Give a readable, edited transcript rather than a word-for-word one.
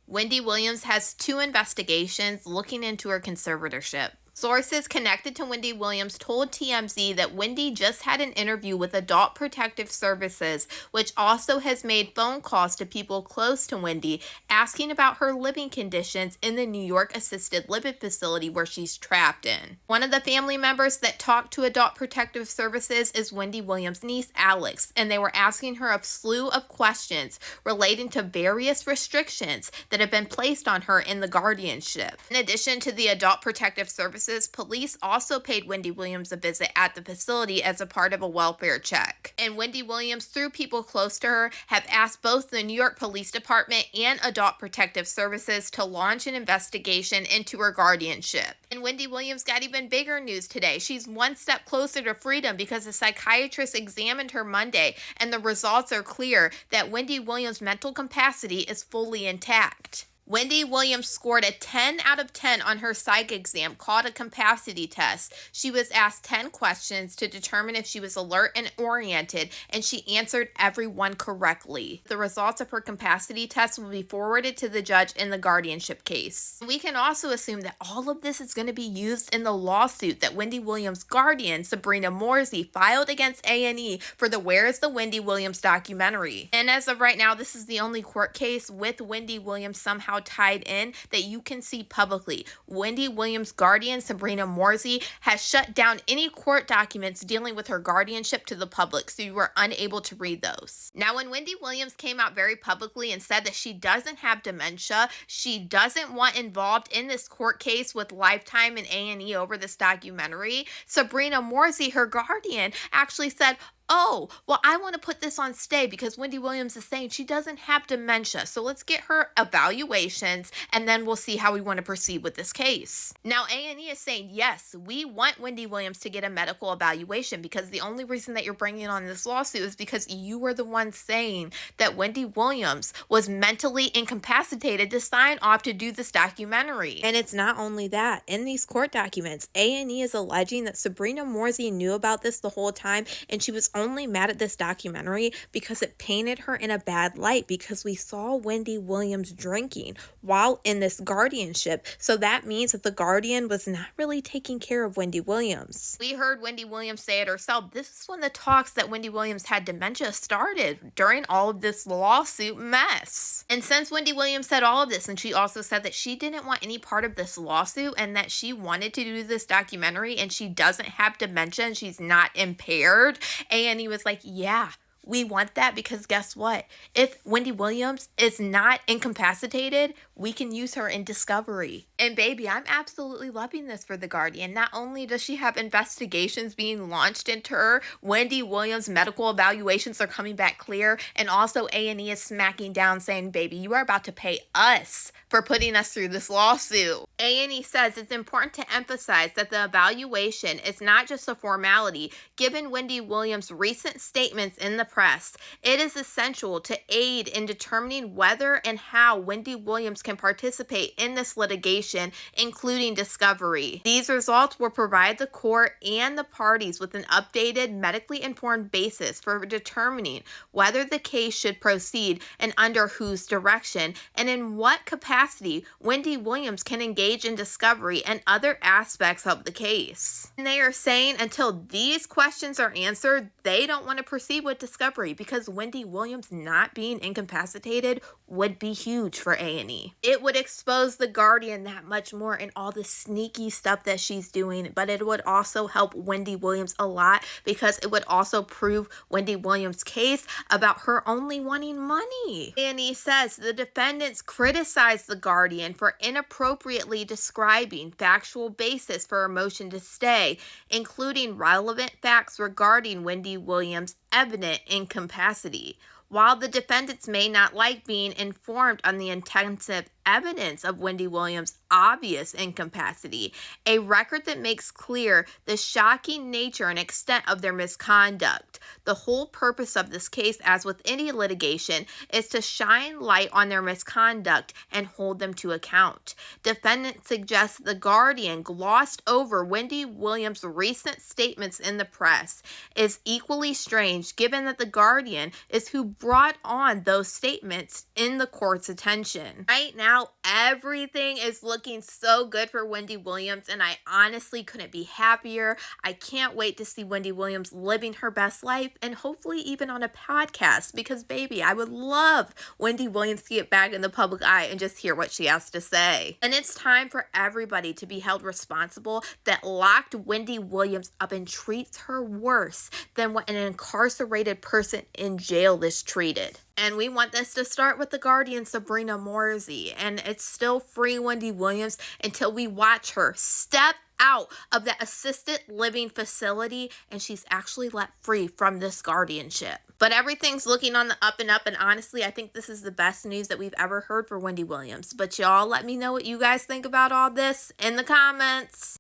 Wendy Williams has 2 investigations looking into her conservatorship. Sources connected to Wendy Williams told TMZ that Wendy just had an interview with Adult Protective Services, which also has made phone calls to people close to Wendy, asking about her living conditions in the New York assisted living facility where she's trapped in. One of the family members that talked to Adult Protective Services is Wendy Williams' niece, Alex, and they were asking her a slew of questions relating to various restrictions that have been placed on her in the guardianship. In addition to the Adult Protective Services, police also paid Wendy Williams a visit at the facility as a part of a welfare check. And Wendy Williams, through people close to her, have asked both the New York Police Department and Adult Protective Services to launch an investigation into her guardianship. And Wendy Williams got even bigger news today. She's one step closer to freedom because a psychiatrist examined her Monday, and the results are clear that Wendy Williams' mental capacity is fully intact. Wendy Williams scored a 10 out of 10 on her psych exam called a capacity test. She was asked 10 questions to determine if she was alert and oriented, and she answered every one correctly. The results of her capacity test will be forwarded to the judge in the guardianship case. We can also assume that all of this is going to be used in the lawsuit that Wendy Williams' guardian, Sabrina Morsey, filed against A&E for the Where is the Wendy Williams documentary. And as of right now, this is the only court case with Wendy Williams somehow tied in that you can see publicly. Wendy Williams' guardian, Sabrina Morsey, has shut down any court documents dealing with her guardianship to the public, so you were unable to read those. Now, when Wendy Williams came out very publicly and said that she doesn't have dementia, she doesn't want involved in this court case with Lifetime and A&E over this documentary, Sabrina Morsey, her guardian, actually said, "Oh, well, I want to put this on stay because Wendy Williams is saying she doesn't have dementia. So let's get her evaluations and then we'll see how we want to proceed with this case." Now, A&E is saying, yes, we want Wendy Williams to get a medical evaluation because the only reason that you're bringing on this lawsuit is because you were the one saying that Wendy Williams was mentally incapacitated to sign off to do this documentary. And it's not only that. In these court documents, A&E is alleging that Sabrina Morsey knew about this the whole time, and she was only mad at this documentary because it painted her in a bad light because we saw Wendy Williams drinking while in this guardianship. So that means that the guardian was not really taking care of Wendy Williams. We heard Wendy Williams say it herself. This is when the talks that Wendy Williams had dementia started, during all of this lawsuit mess. And since Wendy Williams said all of this, and she also said that she didn't want any part of this lawsuit and that she wanted to do this documentary and she doesn't have dementia and she's not impaired, and he was like, yeah, we want that because guess what? If Wendy Williams is not incapacitated, we can use her in discovery. And baby, I'm absolutely loving this for the Guardian. Not only does she have investigations being launched into her, Wendy Williams' medical evaluations are coming back clear, and also A&E is smacking down saying, baby, you are about to pay us for putting us through this lawsuit. A&E says it's important to emphasize that the evaluation is not just a formality. Given Wendy Williams' recent statements in the press, it is essential to aid in determining whether and how Wendy Williams can participate in this litigation, including discovery. These results will provide the court and the parties with an updated, medically informed basis for determining whether the case should proceed and under whose direction, and in what capacity Wendy Williams can engage in discovery and other aspects of the case. And they are saying until these questions are answered, they don't want to proceed with discovery because Wendy Williams not being incapacitated would be huge for A&E. It would expose the Guardian that much more and all the sneaky stuff that she's doing, but it would also help Wendy Williams a lot because it would also prove Wendy Williams' case about her only wanting money. A&E says the defendants criticized the Guardian for inappropriately describing factual basis for a motion to stay, including relevant facts regarding Wendy Williams' evident incapacity. While the defendants may not like being informed on the intensive evidence of Wendy Williams' obvious incapacity, a record that makes clear the shocking nature and extent of their misconduct. The whole purpose of this case, as with any litigation, is to shine light on their misconduct and hold them to account. Defendants suggest the Guardian glossed over Wendy Williams' recent statements in the press is equally strange given that the Guardian is who brought on those statements in the court's attention. Right now, now everything is looking so good for Wendy Williams, and I honestly couldn't be happier. I can't wait to see Wendy Williams living her best life, and hopefully even on a podcast, because baby, I would love Wendy Williams to get back in the public eye and just hear what she has to say. And it's time for everybody to be held responsible that locked Wendy Williams up and treats her worse than what an incarcerated person in jail is treated. And we want this to start with the Guardian, Sabrina Morsey. And it's still free Wendy Williams until we watch her step out of that assisted living facility and she's actually let free from this guardianship. But everything's looking on the up and up, and honestly, I think this is the best news that we've ever heard for Wendy Williams. But y'all let me know what you guys think about all this in the comments.